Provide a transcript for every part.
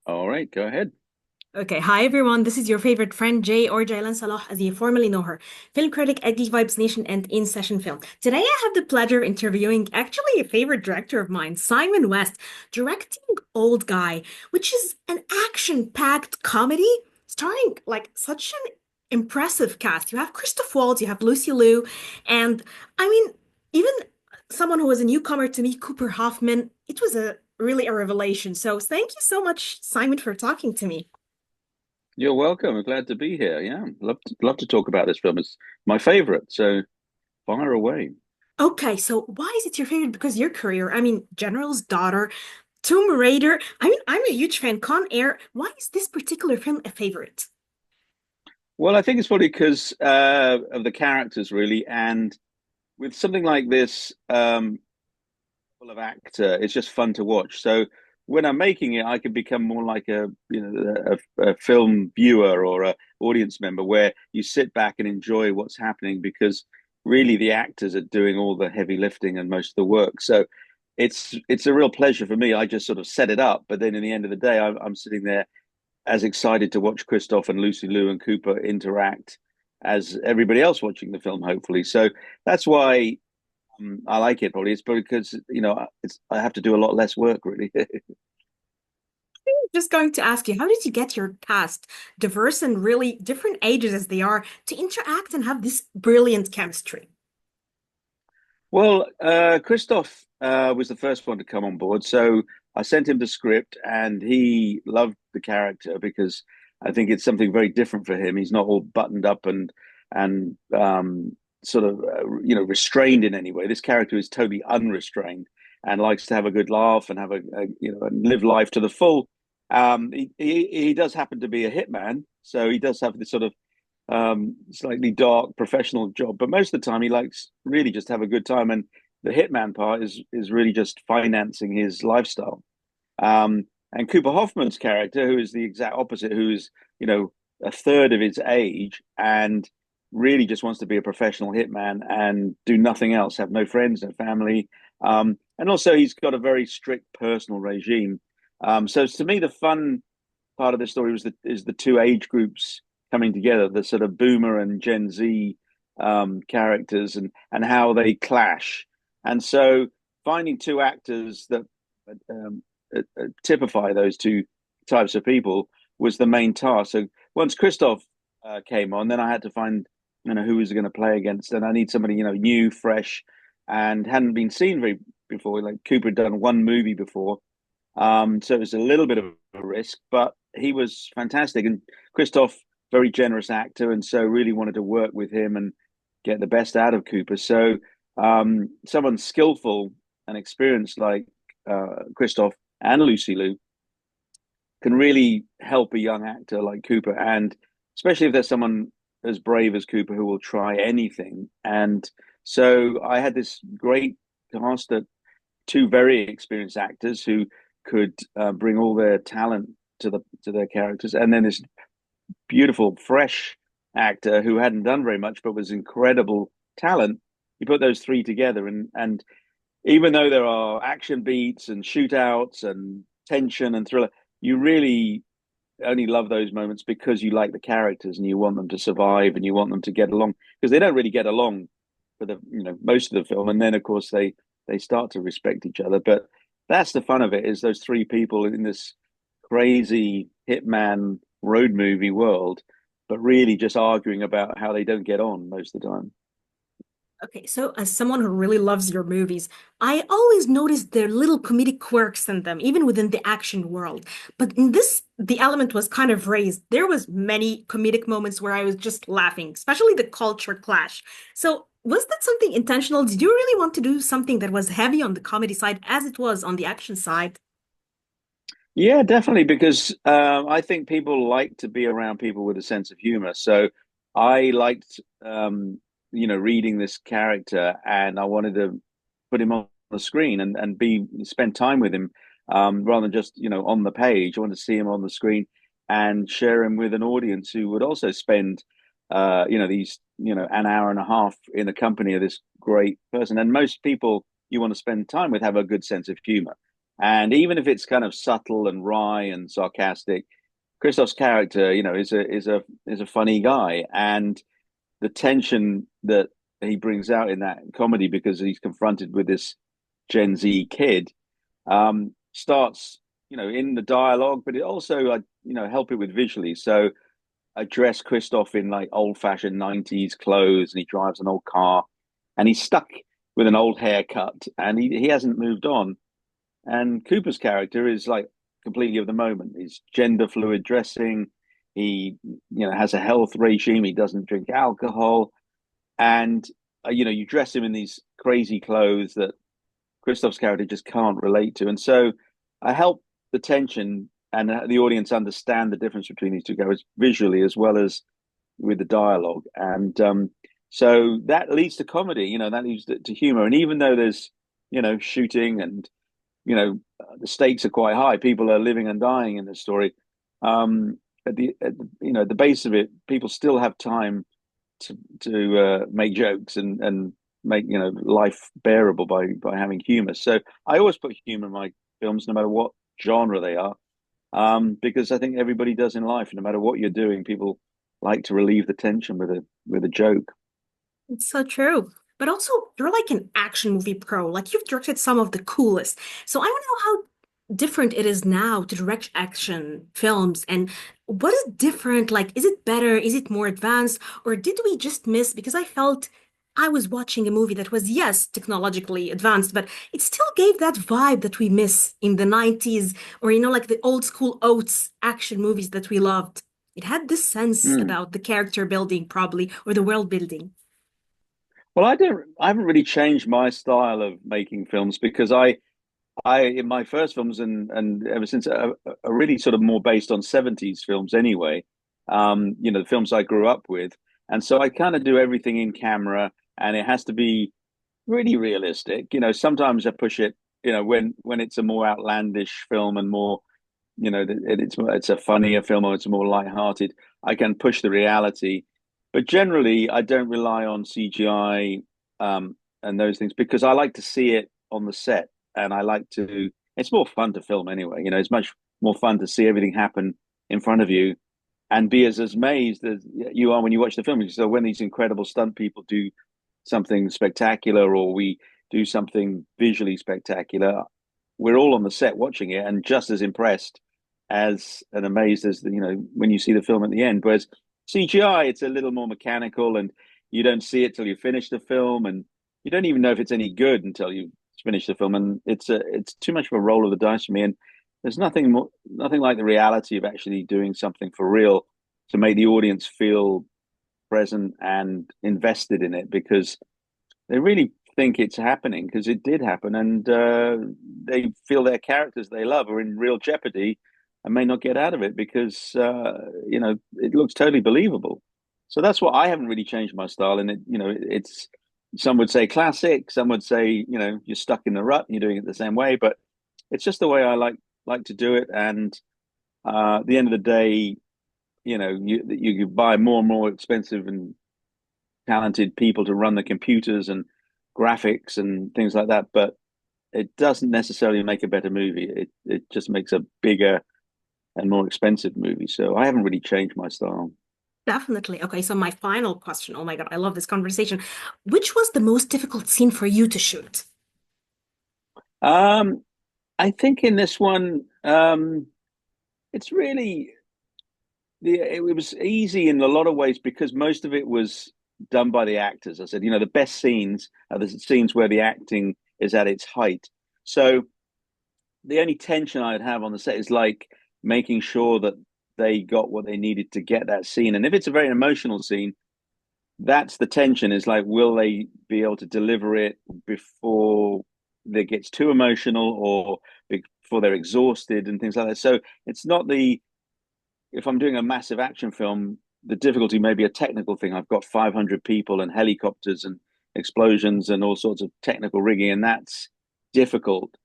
All right, go ahead. Okay, hi everyone. This is your favorite friend Jay or Jaylan Salah, as you formerly know her, film critic at Geek Vibes Nation and In Session Film. Today, I have the pleasure of interviewing actually a favorite director of mine, Simon West, directing Old Guy, which is an action-packed comedy starring like such an impressive cast. You have Christoph Waltz, you have Lucy Liu, and I mean, even someone who was a newcomer to me, Cooper Hoffman. It was a really a revelation. So, thank you so much, Simon, for talking to me. You're welcome. I'm glad to be here. Yeah, love to talk about this film. It's my favorite, so fire away. Okay, so why is it your favorite? Because your career, I mean, General's Daughter, Tomb Raider. I mean, I'm a huge fan. Con Air. Why is this particular film a favorite? Well, I think it's probably because of the characters, really, and with something like this, full of actor, it's just fun to watch. So when I'm making it, I can become more like a film viewer or a audience member, where you sit back and enjoy what's happening because really the actors are doing all the heavy lifting and most of the work. So it's a real pleasure for me. I just sort of set it up, but then in the end of the day, I'm sitting there as excited to watch Christoph and Lucy Liu and Cooper interact as everybody else watching the film, hopefully. So that's why I like it. Probably it's because I have to do a lot less work, really. Just going to ask you, how did you get your cast, diverse and really different ages as they are, to interact and have this brilliant chemistry? Well, Christoph was the first one to come on board, so I sent him the script, and he loved the character because I think it's something very different for him. He's not all buttoned up and sort of restrained in any way. This character is totally unrestrained and likes to have a good laugh and have and live life to the full. He does happen to be a hitman, so he does have this sort of slightly dark professional job, but most of the time he likes really just have a good time. And the hitman part is really just financing his lifestyle. And Cooper Hoffman's character, who is the exact opposite, who is a third of his age and really just wants to be a professional hitman and do nothing else, have no friends, no family, and also he's got a very strict personal regime. So to me, the fun part of the story is the two age groups coming together, the sort of boomer and Gen Z characters, and how they clash. And so finding two actors that um, typify those two types of people was the main task. So once Christoph came on, then I had to find who was going to play against, and I need somebody new, fresh, and hadn't been seen very before. Like Cooper had done one movie before, so it was a little bit of a risk, but he was fantastic. And Christoph, very generous actor, and so really wanted to work with him and get the best out of Cooper. So someone skillful and experienced like Christoph and Lucy Liu can really help a young actor like Cooper, and especially if there's someone as brave as Cooper who will try anything. And so I had this great cast of two very experienced actors who could bring all their talent to their characters, and then this beautiful, fresh actor who hadn't done very much but was incredible talent. You put those three together, and even though there are action beats and shootouts and tension and thriller, you really only love those moments because you like the characters and you want them to survive and you want them to get along, because they don't really get along for the most of the film, and then of course they start to respect each other. But that's the fun of it, is those three people in this crazy hitman road movie world, but really just arguing about how they don't get on most of the time. Okay, so as someone who really loves your movies, I always noticed their little comedic quirks in them, even within the action world. But in this, the element was kind of raised. There was many comedic moments where I was just laughing, especially the culture clash. So was that something intentional? Did you really want to do something that was heavy on the comedy side as it was on the action side? Yeah, definitely, because I think people like to be around people with a sense of humor. So I liked, reading this character, and I wanted to put him on the screen and be spend time with him, rather than just on the page. I wanted to see him on the screen and share him with an audience who would also spend, these an hour and a half in the company of this great person. And most people you want to spend time with have a good sense of humor. And even if it's kind of subtle and wry and sarcastic, Christoph's character, is a funny guy, and the tension that he brings out in that comedy because he's confronted with this Gen Z kid starts, in the dialogue, but it also, help it with visually. So I dress Christoph in like old-fashioned 90s clothes, and he drives an old car, and he's stuck with an old haircut, and he hasn't moved on. And Cooper's character is like completely of the moment. He's gender fluid dressing. He, has a health regime. He doesn't drink alcohol, and you dress him in these crazy clothes that Christoph's character just can't relate to. And so I help the tension and the audience understand the difference between these two characters visually as well as with the dialogue. And so that leads to comedy, that leads to humor. And even though there's, shooting and, the stakes are quite high, people are living and dying in this story. At the base of it, people still have time to make jokes and make life bearable by having humor. So I always put humor in my films, no matter what genre they are, because I think everybody does in life. No matter what you're doing, people like to relieve the tension with a joke. It's so true. But also, you're like an action movie pro. Like you've directed some of the coolest. So I want to know how different it is now to direct action films and what is different? Like, is it better? Is it more advanced? Or did we just miss? Because I felt I was watching a movie that was, yes, technologically advanced, but it still gave that vibe that we miss in the 90s or, like the old school Oates action movies that we loved. It had this sense Mm. about the character building, probably, or the world building. Well, I haven't really changed my style of making films because I in my first films and ever since are really sort of more based on 70s films anyway. The films I grew up with. And so I kind of do everything in camera, and it has to be really realistic. Sometimes I push it, when it's a more outlandish film and more, it's a funnier film or it's more lighthearted, I can push the reality. But generally, I don't rely on CGI and those things because I like to see it on the set, and I like to. It's more fun to film anyway. It's much more fun to see everything happen in front of you and be as amazed as you are when you watch the film. So when these incredible stunt people do something spectacular or we do something visually spectacular, we're all on the set watching it and just as impressed as and amazed as when you see the film at the end. Whereas CGI, it's a little more mechanical, and you don't see it till you finish the film, and you don't even know if it's any good until you finish the film. And it's too much of a roll of the dice for me. And there's nothing like the reality of actually doing something for real to make the audience feel present and invested in it because they really think it's happening because it did happen, and they feel their characters they love are in real jeopardy and may not get out of it because it looks totally believable. So that's what I haven't really changed my style, and it's some would say classic, some would say you're stuck in the rut and you're doing it the same way, but it's just the way I like to do it. And at the end of the day, you buy more and more expensive and talented people to run the computers and graphics and things like that, but it doesn't necessarily make a better movie. It just makes a bigger and more expensive movie. So I haven't really changed my style. Definitely. Okay, so my final question. Oh my God, I love this conversation. Which was the most difficult scene for you to shoot? Um, I think in this one, it's really it was easy in a lot of ways because most of it was done by the actors. I said, the best scenes are the scenes where the acting is at its height. So the only tension I'd have on the set is like making sure that they got what they needed to get that scene. And if it's a very emotional scene, that's the tension is like, will they be able to deliver it before it gets too emotional or before they're exhausted and things like that. So it's not if I'm doing a massive action film, the difficulty may be a technical thing. I've got 500 people and helicopters and explosions and all sorts of technical rigging, and that's difficult.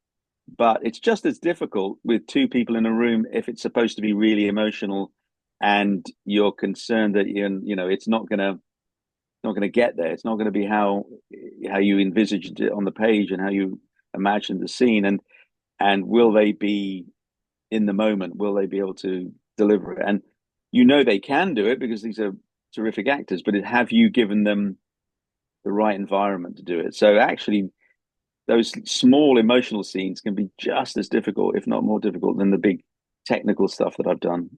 But it's just as difficult with two people in a room if it's supposed to be really emotional, and you're concerned that it's not gonna get there. It's not going to be how you envisaged it on the page and how you imagined the scene. And and will they be in the moment? Will they be able to deliver it? And you know they can do it because these are terrific actors, but have you given them the right environment to do it? So actually, those small emotional scenes can be just as difficult, if not more difficult, than the big technical stuff that I've done.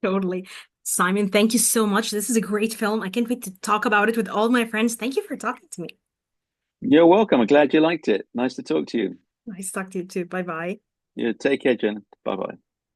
Totally. Simon, thank you so much. This is a great film. I can't wait to talk about it with all my friends. Thank you for talking to me. You're welcome. I'm glad you liked it. Nice to talk to you. Nice to talk to you too. Bye bye. Yeah, take care, Jen. Bye bye.